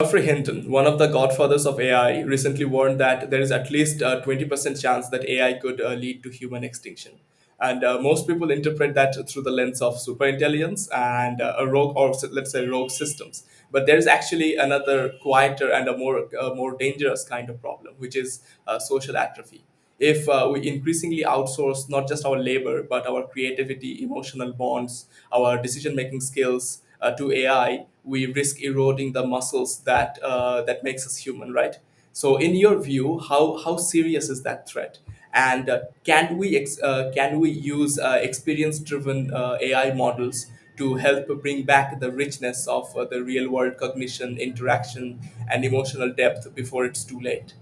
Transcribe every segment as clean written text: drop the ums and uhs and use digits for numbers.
Geoffrey Hinton, one of the godfathers of AI, recently warned that there is at least a 20% chance that AI could lead to human extinction. And most people interpret that through the lens of superintelligence and a rogue, or let's say rogue systems. But there is actually another quieter and a more dangerous kind of problem, which is social atrophy. If we increasingly outsource not just our labor, but our creativity, emotional bonds, our decision making skills to AI, we risk eroding the muscles that makes us human, right? So, in your view, how serious is that threat? And can we use experience driven AI models to help bring back the richness of the real world cognition, interaction, and emotional depth before it's too late?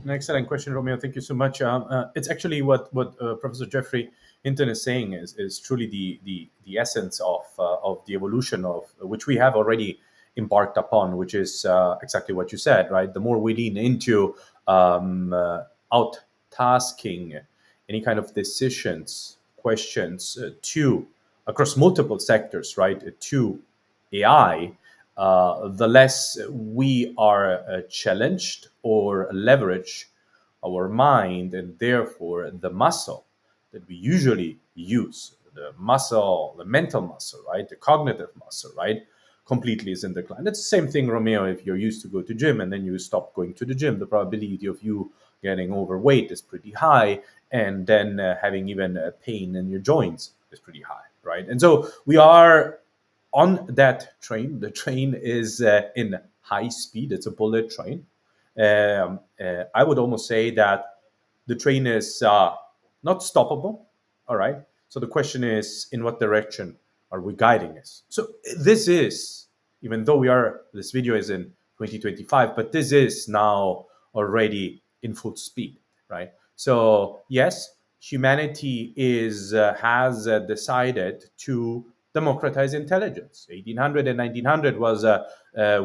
An excellent question, Romeo. Thank you so much. It's actually what Professor Jeffrey Hinton is saying is truly the essence of the evolution of which we have already embarked upon, which is exactly what you said, right? The more we lean into out tasking any kind of decisions, questions to across multiple sectors, right? To AI, the less we are challenged or leverage our mind and therefore the muscle that we usually use, the muscle, the mental muscle, right? The cognitive muscle, right? Completely is in decline. It's the same thing, Romeo, if you're used to go to gym and then you stop going to the gym, the probability of you getting overweight is pretty high, and then having even pain in your joints is pretty high, right? And so we are on that train. The train is in high speed. It's a bullet train. I would almost say that the train is not stoppable. All right. So the question is, in what direction are we guiding us? So this is, even though this video is in 2025, but this is now already in full speed, right? So yes, humanity is has decided to democratize intelligence. 1800 and 1900 was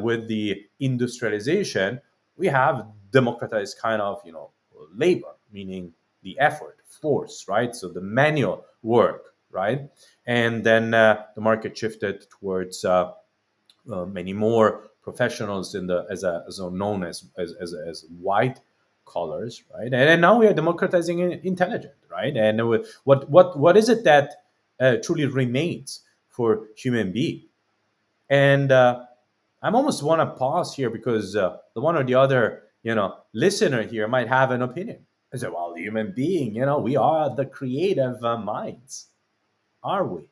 with the industrialization, we have democratized kind of labor, meaning the effort, force, right? So the manual work, right? And then the market shifted towards many more professionals in the as are known as white collars, right? And now we are democratizing intelligence, right? And what is it that truly remains for human being? And I'm almost want to pause here because the one or the other listener here might have an opinion. I say, well, the human being, we are the creative minds, are we?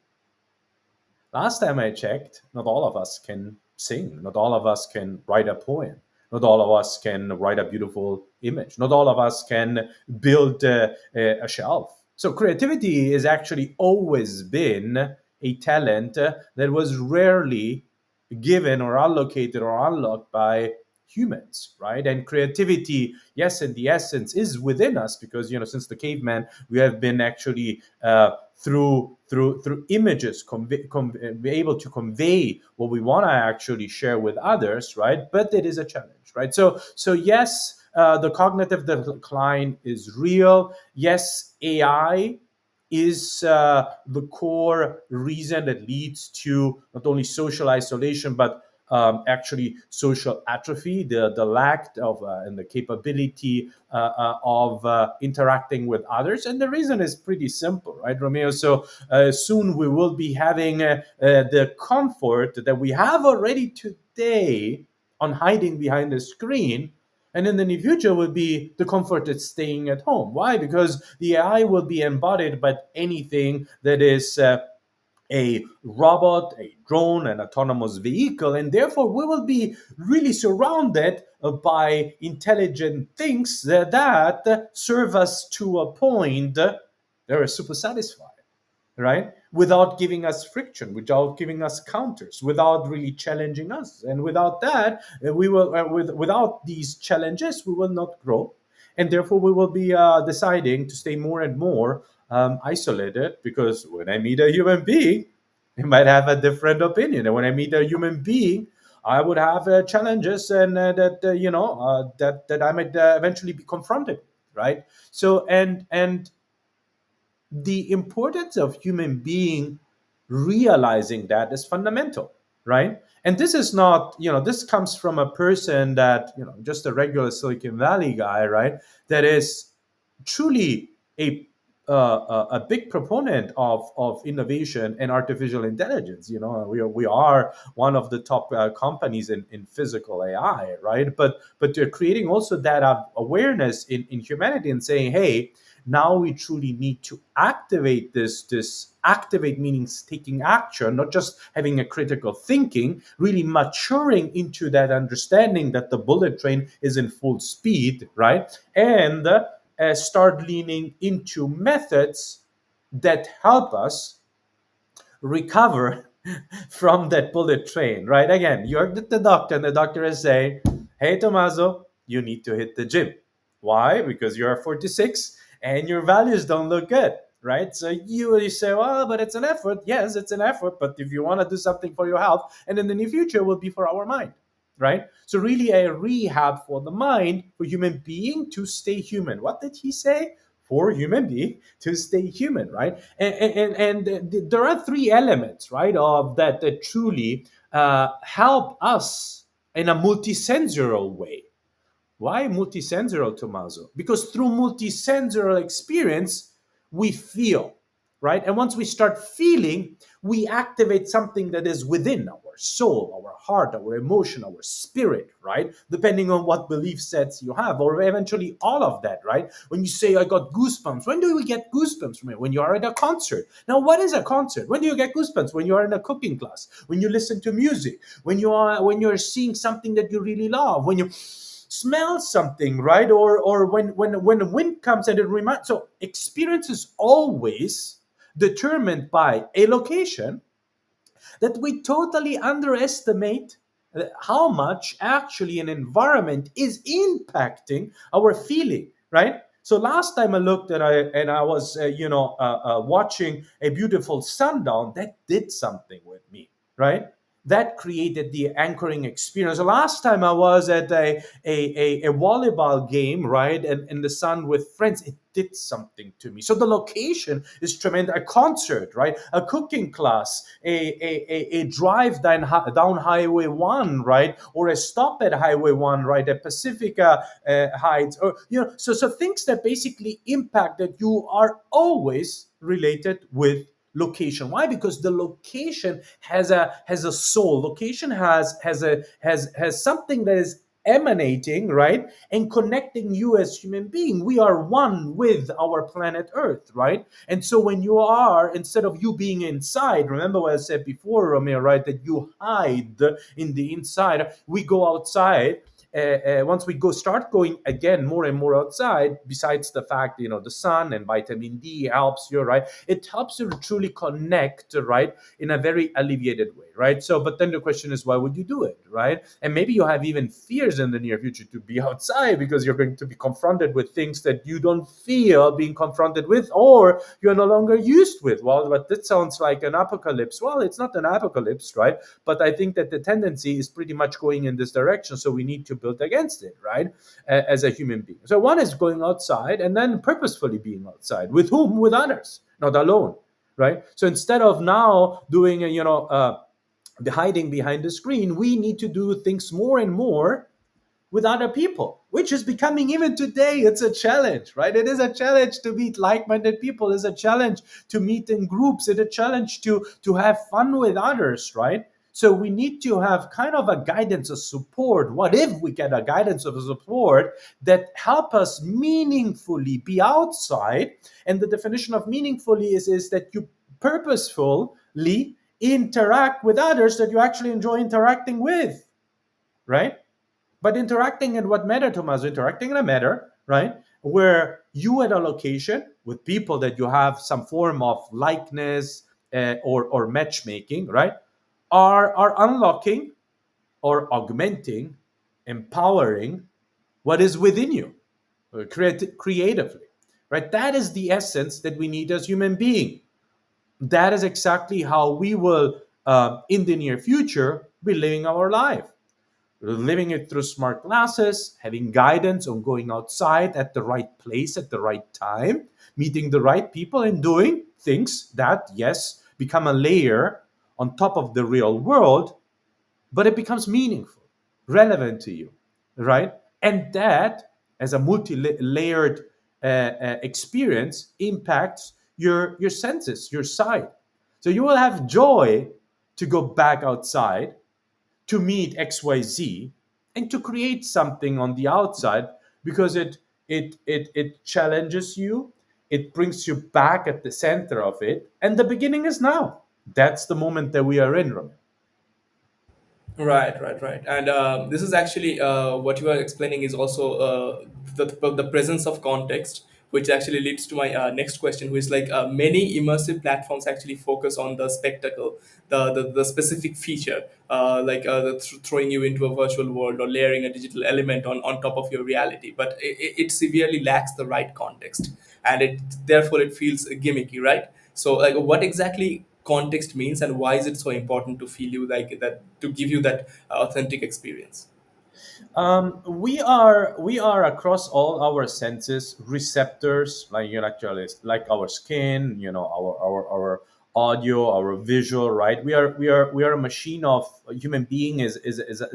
Last time I checked, not all of us can sing. Not all of us can write a poem. Not all of us can write a beautiful image. Not all of us can build a shelf. So creativity has actually always been a talent that was rarely given or allocated or unlocked by humans, right? And creativity, yes, in the essence is within us, because since the caveman we have been actually through images be able to convey what we want to actually share with others, right? But it is a challenge, right? So yes, the cognitive decline is real. Yes, AI is the core reason that leads to not only social isolation but actually social atrophy, the lack of and the capability of interacting with others. And the reason is pretty simple, right, Romeo? So soon we will be having the comfort that we have already today on hiding behind the screen, and in the near future will be the comfort that's staying at home. Why? Because the AI will be embodied by anything that is a robot, a drone, an autonomous vehicle, and therefore we will be really surrounded by intelligent things that serve us to a point that are super satisfied, right? Without giving us friction, without giving us counters, without really challenging us. And without that, without these challenges, we will not grow. And therefore, we will be deciding to stay more and more isolated, because when I meet a human being, they might have a different opinion. And when I meet a human being, I would have challenges, and that I might eventually be confronted, right? So and the importance of human being realizing that is fundamental, right? And this is not, this comes from a person that, just a regular Silicon Valley guy, right? That is truly a a big proponent of innovation and artificial intelligence. We are one of the top companies in physical AI, right? But they're creating also that awareness in humanity and saying, hey, now we truly need to activate this activate means taking action, not just having a critical thinking, really maturing into that understanding that the bullet train is in full speed, right? And start leaning into methods that help us recover from that bullet train, right? Again, you're the doctor, and the doctor is saying, hey, Tommaso, you need to hit the gym. Why? Because you're 46 and your values don't look good, right? So you say, well, but it's an effort. Yes, it's an effort. But if you want to do something for your health, and in the near future will be for our mind, right? So really a rehab for the mind, for human being to stay human. What did he say? For human being to stay human, right? And there are three elements, right, of that truly help us in a multisensorial way. Why multisensorial, Tommaso? Because through multisensorial experience, we feel, right? And once we start feeling, we activate something that is within our soul, our heart, our emotion, our spirit, right? Depending on what belief sets you have, or eventually all of that, right? When you say, I got goosebumps, when do we get goosebumps from it? When you are at a concert. Now, what is a concert? When do you get goosebumps? When you are in a cooking class, when you listen to music, when you're seeing something that you really love, when you smell something, right? Or when the wind comes and it reminds. So experience is always determined by a location that we totally underestimate how much actually an environment is impacting our feeling, right? So last time I looked at I was watching a beautiful sundown that did something with me, right? That created the anchoring experience. The last time I was at a volleyball game, right, and in the sun with friends, it did something to me. So the location is tremendous. A concert, right, a cooking class, a drive down Highway 1, right, or a stop at Highway 1, right, at Pacifica Heights, or so things that basically impact that you are always related with location. Why? Because the location has a soul. Location has something that is emanating, right, and connecting you as human being. We are one with our planet Earth, right? And so when you are, instead of you being inside, remember what I said before, Romeo, right, that you hide in the inside, we go outside. Once we start going again more and more outside, besides the fact, the sun and vitamin D helps you, right? It helps you to truly connect, right, in a very alleviated way, right? So, but then the question is, why would you do it, right? And maybe you have even fears in the near future to be outside because you're going to be confronted with things that you don't feel being confronted with, or you're no longer used with. Well, but that sounds like an apocalypse. Well, it's not an apocalypse, right? But I think that the tendency is pretty much going in this direction. So we need to build against it, right? As a human being. So one is going outside and then purposefully being outside. With whom? With others, not alone, right? So instead of now doing, the hiding behind the screen, we need to do things more and more with other people, which is becoming, even today, it's a challenge, right? It is a challenge to meet like-minded people. It's a challenge to meet in groups. It's a challenge to have fun with others, right? So we need to have kind of a guidance, a support. What if we get a guidance of a support that help us meaningfully be outside? And the definition of meaningfully is that you purposefully interact with others that you actually enjoy interacting with, right? But interacting in what matter, Tommaso? Interacting in a matter, right? Where you at a location with people that you have some form of likeness or matchmaking, right? Are unlocking or augmenting, empowering what is within you creatively, right? That is the essence that we need as human being. That is exactly how we will, in the near future, be living our life, living it through smart glasses, having guidance on going outside at the right place at the right time, meeting the right people, and doing things that, yes, become a layer on top of the real world, but it becomes meaningful, relevant to you, right? And that, as a multi-layered experience, impacts your senses, your sight. So you will have joy to go back outside, to meet XYZ, and to create something on the outside, because it challenges you, it brings you back at the center of it, and the beginning is now. That's the moment that we are in, Roman. Right, right, right. And this is actually what you are explaining is also the presence of context, which actually leads to my next question, which is like many immersive platforms actually focus on the spectacle, the specific feature, like throwing you into a virtual world or layering a digital element on top of your reality. But it severely lacks the right context, and it therefore it feels gimmicky, right? So, like, what exactly context means, and why is it so important to feel you like that, to give you that authentic experience? We are across all our senses receptors, like actually like our skin, our audio, our visual, right? We are a machine of a human being is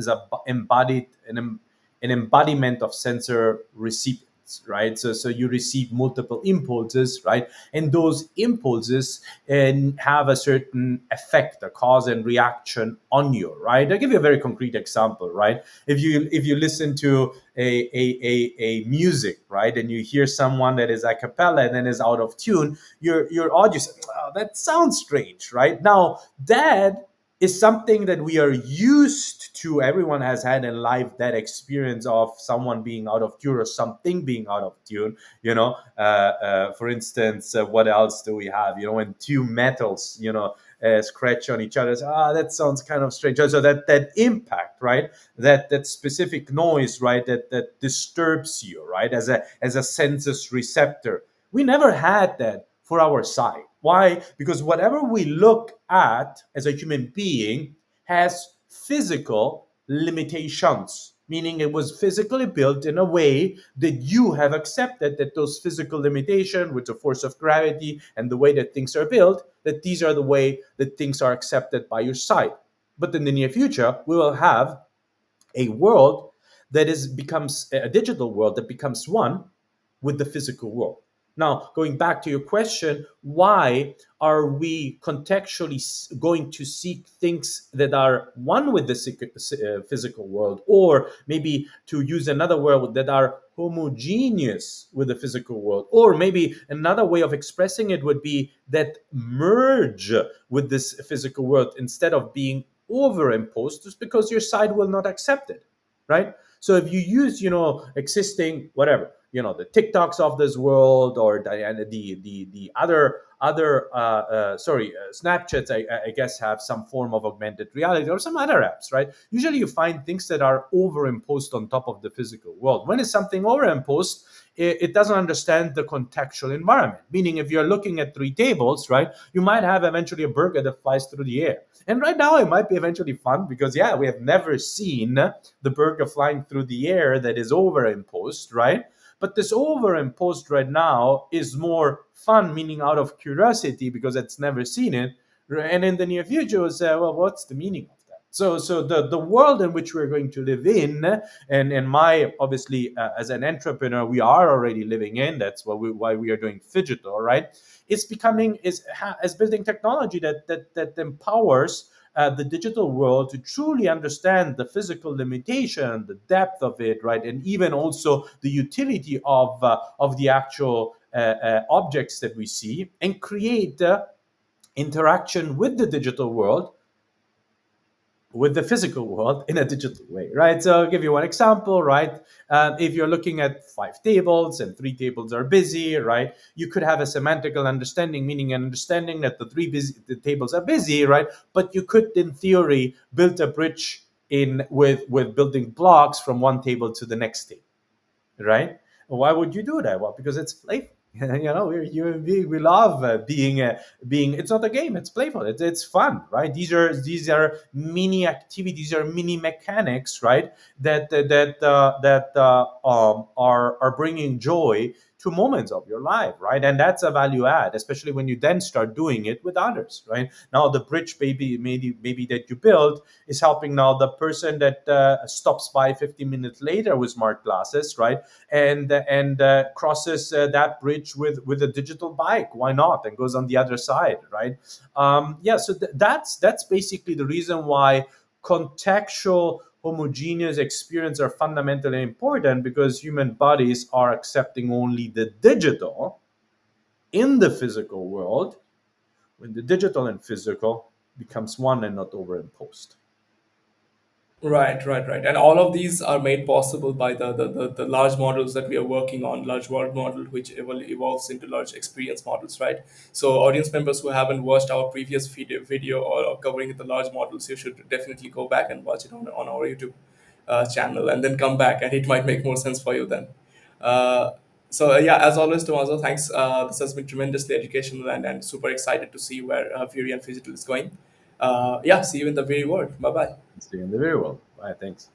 a embodied an embodiment of sensor recipients, right? So you receive multiple impulses, right? And those impulses and have a certain effect, a cause and reaction on you, right? I'll give you a very concrete example, right? If you listen to a music, right, and you hear someone that is a cappella and then is out of tune, your audience, oh, that sounds strange, right? Now that is something that we are used to. Everyone has had in life that experience of someone being out of tune or something being out of tune. For instance, what else do we have? When two metals, scratch on each other. That sounds kind of strange. So that impact, right? That specific noise, right? That disturbs you, right? As a sensus receptor. We never had that for our sight. Why? Because whatever we look at as a human being has physical limitations, meaning it was physically built in a way that you have accepted that those physical limitations, with the force of gravity and the way that things are built, that these are the way that things are accepted by your sight. But in the near future, we will have a world that is becomes a digital world that becomes one with the physical world. Now, going back to your question, why are we contextually going to seek things that are one with the physical world, or maybe to use another word, that are homogeneous with the physical world? Or maybe another way of expressing it would be that merge with this physical world instead of being overimposed, just because your side will not accept it, right? So if you use, existing whatever, the TikToks of this world, or the Snapchats, I guess, have some form of augmented reality, or some other apps, right? Usually you find things that are overimposed on top of the physical world. When is something overimposed? It doesn't understand the contextual environment. Meaning, if you're looking at three tables, right, you might have eventually a burger that flies through the air. And right now, it might be eventually fun because, yeah, we have never seen the burger flying through the air that is overimposed, right? But this overimposed right now is more fun, meaning out of curiosity because it's never seen it. And in the near future, we'll say, well, what's the meaning of that? So the world in which we're going to live in, and my obviously as an entrepreneur, we are already living in. That's why we are doing digital, right? It's becoming is building technology that empowers the digital world to truly understand the physical limitation, the depth of it, right, and even also the utility of the actual objects that we see, and create interaction with the digital world, with the physical world in a digital way, right? So I'll give you one example, right? If you're looking at five tables and three tables are busy, right? You could have a semantical understanding, meaning an understanding that the tables are busy, right? But you could, in theory, build a bridge in with building blocks from one table to the next table, right? Why would you do that? Well, because it's playful. We're human beings. We love being. It's not a game. It's playful. It's fun, right? These are mini activities, are mini mechanics, right? That are bringing joy to moments of your life, right? And that's a value add, especially when you then start doing it with others, right? Now the bridge maybe that you build is helping now the person that stops by 15 minutes later with smart glasses, right? And crosses that bridge with a digital bike. Why not? And goes on the other side, right? Yeah. So that's basically the reason why contextual homogeneous experience are fundamentally important, because human bodies are accepting only the digital in the physical world when the digital and physical becomes one and not overimposed. Right, right, right. And all of these are made possible by the large models that we are working on, large world model, which evolves into large experience models, right? So audience members who haven't watched our previous video or covering the large models, you should definitely go back and watch it on our YouTube channel, and then come back, and it might make more sense for you then. Uh, yeah, as always, Tommaso, thanks. This has been tremendously educational, and super excited to see where Fury and Phygital is going. Yeah, see you in the very world. Bye bye. It's doing the very well. Right, thanks.